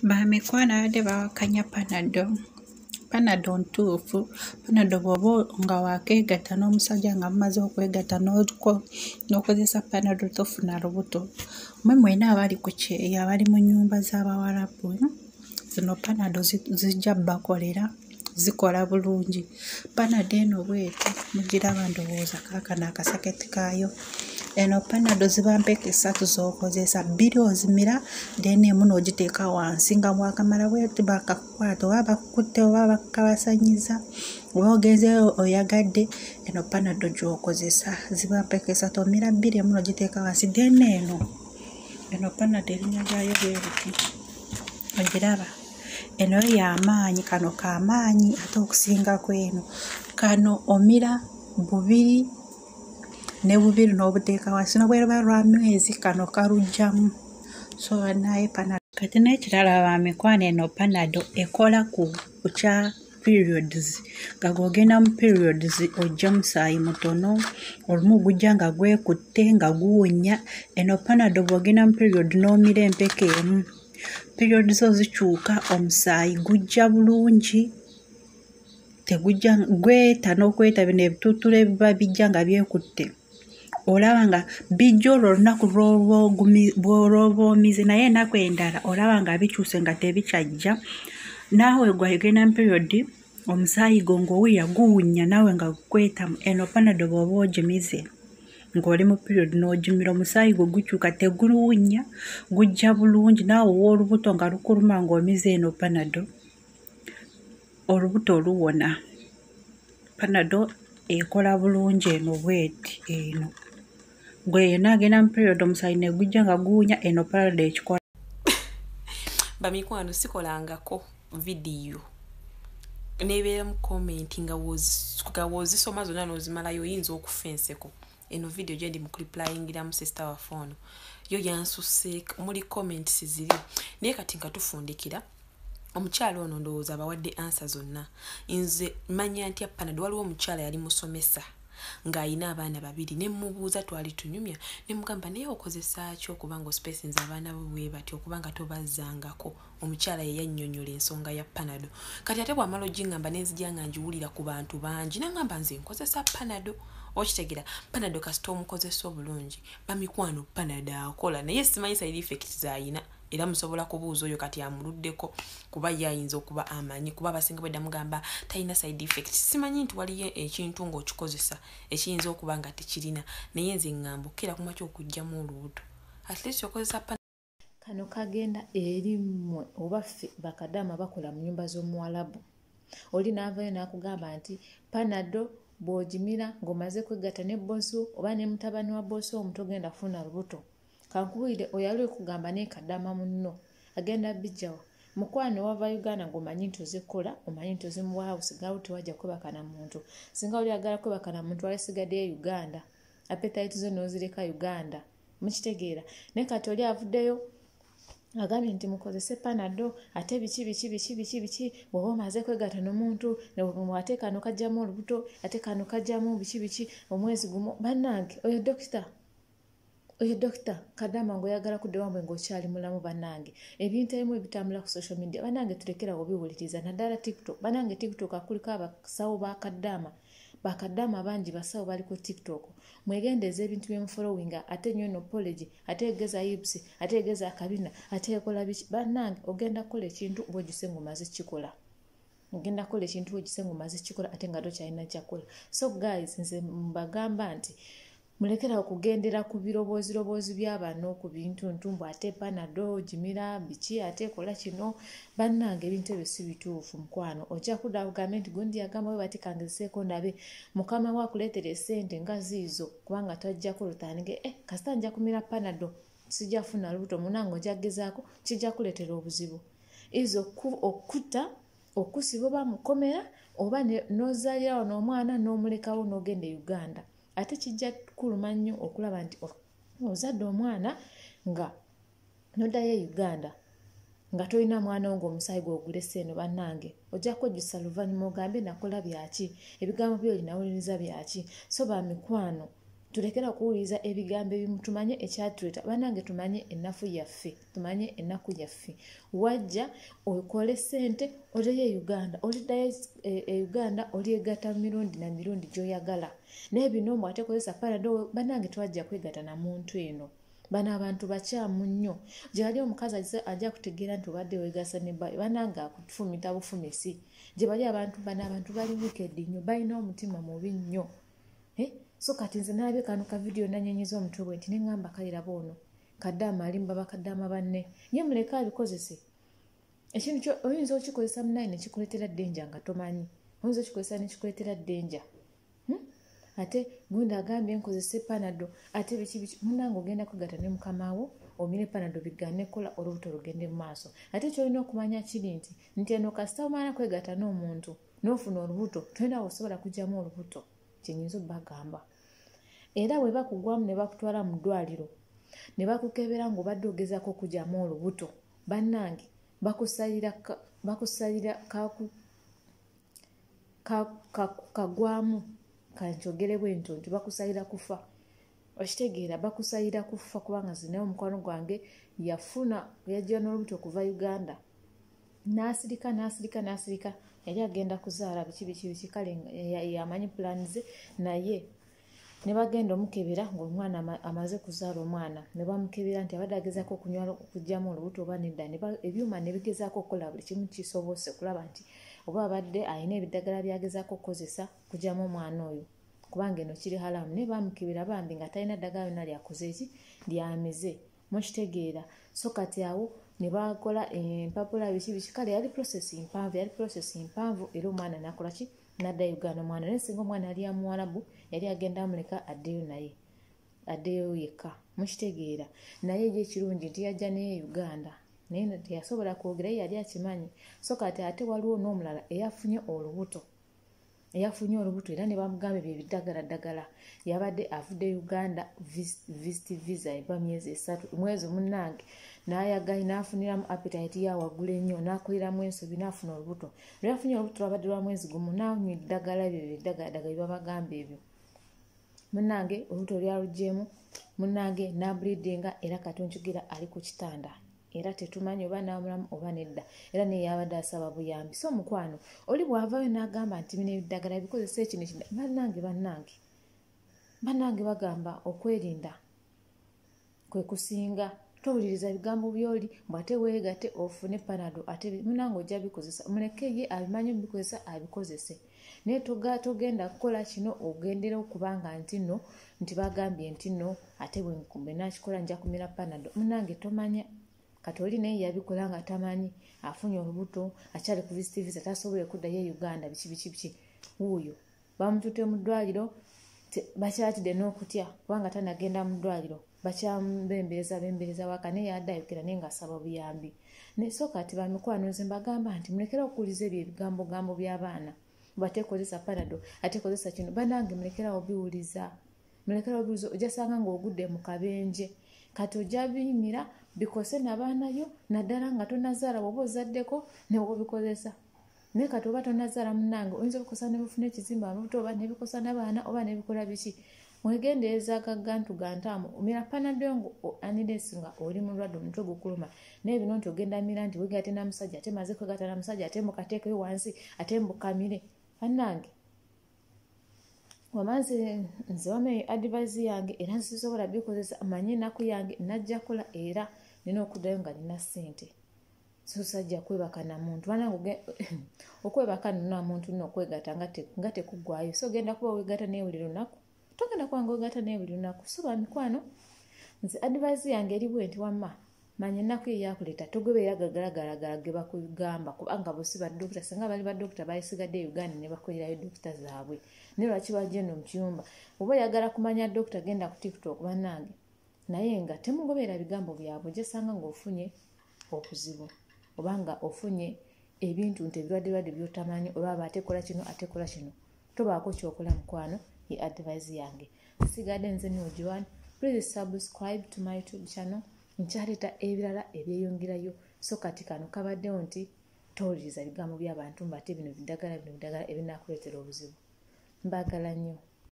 Bamikwana abadde bawakanya panado ntuufu. Panado bw'oba nga wakeegatta n'omusajja nga mumaze okwegatta n'okozesa panado tofuna lubuto. Mmwe mwenna abali ku kyeya abali mu nnyumba z'Abawarabu, zino panado zijja bakolera, zikola bulungi. Panado eno bw'eti mugiraba ndowooza kaakano akasaketi kaayo. Eno panado ziba mpeke 3 z'okozesa, 2 ozimira then emu n'ogiteeka wansi nga bwakamala bw'eti bakakukwata oba bakukutte oba bakabasanyiza oba ogenzeyo oyagadde, eno panado gy'okozesa. Ziba mpeke 3, omira 2 emu n'ogiteeka wansi then eno panado erinnya lyayo bw'eti ogiraba. Eno y'amaanyi, kano k'amaanyi ate okusingako eno. Kano omira 2 ne 2 n'obuteeka wansi n'obwera lwa mwezi kano kalugjamu. So naye panado kati n'ekirala bamikwano, eno panado ekola ku kya periods. Nga gw'ogenda mu periods ojja musaayi mutono, olumu gujja nga gwekutte nga guwunya. Eno panado bw'ogenda mu period n'omira empeke emu, period zo zikyuka, omusaayi gujja bulungi, tegujja gweta n'okweta bino ebituttula ebiba bijja nga byekutte. Olaba nga bijja olwo olunaku lw'oba omize, naye ennaku endala olaba nga bikyuse nga tebikyajja. Naawe gw'ogenda mu period omusaayi gwo ng'owulira guwunya naawe nga gukwetamu. Eno panado bw'oba ogimize ng'oli mu period n'ogimira, omusaayi gwo gukyuka, teguwunya, gujja bulungi. Naawe ow'olubuto nga lukuluma ng'omize eno panado, olubuto luwona. Panado ekola bulungi eno bw'eti eno. Gwe yenna agenda mu period omusaayi ne gujja nga guwunya, eno panado ekikola. Bamikwano sikolangako vidiyo nebeera mu komenti nga wozisoma zonna n'ozimalayo oyinza okufa enseko. Eno vidiyo gye ndi mu kuriplayingiramu sister waffe ono yo yansusse muli comments ziri, naye kati nga tufundikira omukyala ono ndowooza abawadde ansa zonna. Nze manya ntya panado, waliwo omukyala yali musomesa ng'ayina abaana 2 ne mmubuuza, twali tunyumya, ne mugamba naye okozesa ki okubanga ospacinze abaana bo bwe batyo okubanga tobazzangako. Omukyala ye yannyonnyola ensonga ya panado. Kati ate bw'amala ogingamba nenzija nga njiwulira ku bantu bangi, nangamba nze nkozesa panado. Okitegera panado kasita omukozesa obulungi, bamikwano panado akola, naye simanyi side effects z'ayina. Era musobola kubuuza oyo kati amuluddeko kuba yayinza okuba amanyi, kuba abasinga bwedda mugamba talina side effects. Simanyi nti waliyo ekintu ng'okikozesa ekiyinza okuba nga tekirina, naye nze ngamba okkira kumakya okugjamu olubuto. At least okozesa panado. Kano kagenda eri mmwe oba ffe bakadaama bakola mu nnyumba z'Omuwarabu. Oli n'avayo n'akugamba nti panado bw'ogimira ng'omaze kwegatta ne bbosu oba ne mutabani wa bbosu omuto ogenda kufuna lubuto. Kankubulire oyali okugamba n'ekadaama munno agenda bijjawa. Mukwano wava Uganda ng'omanyi nti ozikola, omanyi nti ozimuwaawo sigawo tewajja kwebaka na muntu. Singa oli agala kwebaka na muntu alisigaddeyo Uganda, appetite zo n'ozireka Uganda. Mukitegeera. Naye kati oli avuddeyo agambye nti mukozese panado, ate biki bw'oba omaze kwegatta n'omuntu ate kano kajjamu olubuto, ate kano kajjamu biki omwezi gumu. Bannange oyo dokita kadaama ng'oyagala kudde wamwe ng'okyali mulamu. Bannange ebintu ebimu ebitambula ku social media bannange tulekera obiwuliriza, naddala TikTok. Bannange TikTok akuliko abasawo bakadaama bangi basawo bali ku TikTok. Mwegendeeza ebintu byemufollowinga, ate nnyo apology, ate egeza yips, ate egeza akabina, ate ekola biki. Bannange ogenda kukola ekintu bw'ogise ng'omaze kikola. Ogenda kukola ekintu bw'ogise ng'omaze kikola ate nga tokyalina kyakola. So guys, nze mbagamba nti mulekera okugendera ku biroboozi by'abantu ku bintu ntumbu, ate panado gimira biki, ate kola kino. Bannange ebintu ebyo si bituufu mukwano. Ojja kudda kugambe nti gundi yagamba we bati kangezeeko ndabe mukama we akuleetera essente nga ziizo kubanga tojjako lutandike kasita nja kumira panado sijja funa lubuto munange ojja gezaako kijja kuleetera obuzibu. Izo okutta okusiba oba mukomera oba n'ozaalirawo n'omwana n'omulekawo n'ogenda e Uganda. Ate kijja kuluma nnyo okulaba nti ozadde omwana nga n'oddayo e Uganda nga tolina mwana wo ng'omusaayi gw'ogulese eno. Bannange ojja kwejjusa luvannyuma ogambe nakola byaki, ebigambo by'oli nawuliriza byaki. So bamikwano tulekera okuwuliriza ebigambo ebimu, tumanye ekyatuleeta. Bannange tumanye ennafu yaffe, tumanye ennaku yaffe. Wajja okole ssente oleyo e Uganda, oliddayo e Uganda olyegatta mirundi na mirundi gy'oyagala. Naye bino bw'ate kozesa Panadol, bannange twajja kwegatta na muntu eno. Bano abantu bakyamu nnyo. Gye bali omukazi ajja kutegeera nti obadde weegasa ne bannange akufumita bufumisi. Gye bali abantu bali wicked nnyo, balina omutima mubi nnyo. So kati nze nalabye kano ka vidiyo nanyenyeza omutwe bwe nti ne ŋŋamba kaliraba ono kaddaama alimba bakaddaama banne. Ye muleke abikozese. Ekintu kyo oyinza okikozesa munnaye ne kikuleetera ddenja nga tomanyi. Oyinza okikozesa ne kikuleetera ddenja. Ate gundi agambye nkozese Panadol, ate biki munnange ogenda kwegatta ne mukama wo omire Panadol bigaane kola olubuto lugende mu maaso. Ate kyolina okumanya kiri nti eno kasita omala kwegatta n'omuntu n'ofuna olubuto tolina osobola kugyamu olubuto. Kyenyinza obbagamba. Era bwe bakugwamu ne bakutwala mu ddwaliro ne bakukebera ng'obadde ogezaako okugyamu olubuto, bannange bakusalira kagwamu kankyogere bwento nti bakusalira kufa. Okitegeera bakusalira kufa kubanga zinayo omukwano gwange yajja n'olubuto okuva Uganda. N'asirika yali agenda kuzaala biki kale yamanyi pulaani ze, naye ne bagenda omukebera ng'omwana amaze kuzaala omwana. Ne bamukebera nti abadde agezaako okugyamu olubuto oba nedda. Ebyuma ne bigezaako okukola buli kimu kisobose kulaba nti oba abadde alina ebiddagala byagezaako okukozesa kugyamu omwana oyo. Kubanga eno kiri halamu. Ne bamukebera bambi nga talina ddagala lyonna lyakoze eki lyamize. Mukitegeera. So kati awo ne bakola empapula biki kale yali process mpanvu era omwana nakola ki n'adda Uganda. Omwana naye singa omwana yali amuwalabu yali agenda amuleka addeyo yekka. Mukitegeera. Naye ekirungi nti yajja naye Uganda naye teyasobola kwogera, yali akimanyi. So kati ate waliwo n'omulala eyafunye olubuto era ne bamugamba ebyo ebiddagala yabadde avudde Uganda visit visa eva myezi 3 mwezi munnange n'ayagayi n'afuniramu appetite yawaggula ennyo n'akoleramu ensobi n'afuna olubuto. Lwafunye olubuto lwabadde lwa mwezi gumu n'anywa eddagala ebyo ebiddagala bye babagamba ebyo. Munnange olubuto lyaluggyemu munnange n'abulidinga era kati onkigira ali ku kitanda. Era tetumanyi oba n'amulamu oba nedda. Era naye yabadde asaba buyambi. So mukwano oli bw'avaayo n'agamba nti bino ebiddagala bikozesa ekino bannange bagamba okwerinda kwe kusinga. Towuliriza bigambo by'oli bw'ate weegate ofune Panadol ate munnange ojja bikozesa. Muleke ye abimanyi bikozesa abikozese. Naye togenda kukola kino ogendera okubanga nti bagambye nti no ate bwe nakikola nja kumira Panadol. Munnange tomanya. Kati oli naye yabikola nga tamanyi, afunye olubuto, akyali ku visit visa tasobole kuddayo Uganda biki. Wuuyo bamututte mu ddwaliro bakyatidde n'okutya kubanga tanagenda mu ddwaliro. Bakyambembereza waka naye yaddayokera naye ng'asaba buyambi. Ne so kati bamikwano nze mbagamba nti mulekera okuwuliza ebyo ebigambo by'abaana. Batekozesa Panadol ate kozesa kino. Bannange mulekerawo biwuliza. Ojja sanga ng'ogudde mu kabenje. Kati ojja biyimira bikose n'abaanayo naddala nga tonazaala bw'oba ozaddeko ne bw'obikozesa. Naye kati oba tonazaala munnange oyinza obikosa ne bufuna ekizimba amabuto oba ne bikosa n'abaana oba ne bikola biki. Mwegendereza agaggantu gantaamu omira Panadol anidesi nga oli mulwadde omutwe gukuluma. Naye bino nti ogenda mira nti weegatte n'amusajja ate maze kwegatta n'amusajja ate mukateekeyo wansi ate mbukamire. Bannange wamanzi nze wame advice yange era nsisobola bikozesa manye ennaku yange najja kola era nina okuddayo nga nina ssente. So sajja kwebaka na muntu bannange okwebaka nina muntu nina okwegatta nga tekuggwayo. So ogenda kuba weegatta naye buli lunaku togenda kuba nga weegatta naye buli lunaku. So bamikwano nze advice yange eri bwenti wamma manya ennaku eyakuleeta togoberera gagalagala ge bakugamba kubanga bo si baddokita. Singa bali baddokita bayisigadde Uganda ne bakolerayo dokita zaabwe. Ne lwaki bajja eno mu kiyumba. Oba oyagala kumanya dokita genda ku TikTok bannange naye nga temugoberera bigambo byabwe ojja sanga ng'ofunye obuzibu obanga ofunye ebintu nti ebirwadde by'otamanyi olwaba atekola kino. Tobaako kyokola mukwano ye advice yange. Sigadde nze ni Ojiwani. Please subscribe to my YouTube channel. Nkyaleeta ebirala ebyeyongerayo. So kati kano kabaddewo nti towuliriza bigambo by'abantu mbate bino biddagala ebinaakuleetera obuzibu. Mbagala nnyo.